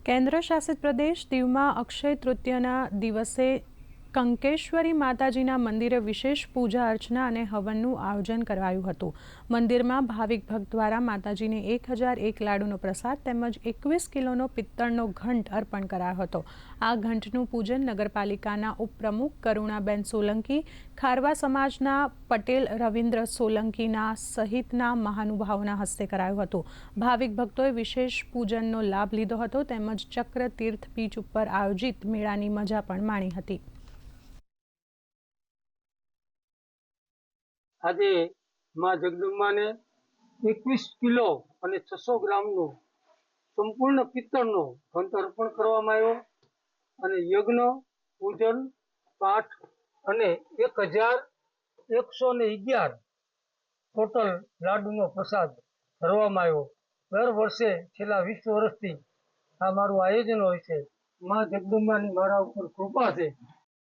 કેન્દ્ર શાસિત પ્રદેશ દીવમાં અક્ષય તૃતીયાના દિવસે કંકેશ્વરી માતાજીના મંદિરે વિશેષ પૂજા અર્ચના અને હવનનું આયોજન કરાયું હતું। મંદિરમાં ભાવિક ભક્ત દ્વારા માતાજીને 1001 લાડુનો પ્રસાદ તેમજ 21 કિલોનો પિત્તળનો ઘંટ અર્પણ કરાયો હતો। આ ઘંટનું પૂજન નગરપાલિકાના ઉપપ્રમુખ કરુણાબેન સોલંકી, ખારવા સમાજના પટેલ રવિન્દ્ર સોલંકીના સહિતના મહાનુભાવોના હસ્તે કરાયું હતું। ભાવિક ભક્તોએ વિશેષ પૂજનનો લાભ લીધો હતો તેમજ ચક્ર તીર્થ બીચ ઉપર આયોજિત મેળાની મજા પણ માણી હતી। આજે માં જગદંબાને 21 કિલો અને 600 ગ્રામનો સંપૂર્ણ પિત્તળનો ઘંટ અર્પણ કરવામાં આવ્યો અને યજ્ઞ, પૂજન, પાઠ અને 1111 ટોટલ લાડુનો પ્રસાદ ધરવામાં આવ્યો। દર વર્ષે છેલ્લા 20 વર્ષથી આ મારું આયોજન હોય છે। માં જગદંબાની મારા ઉપર કૃપા છે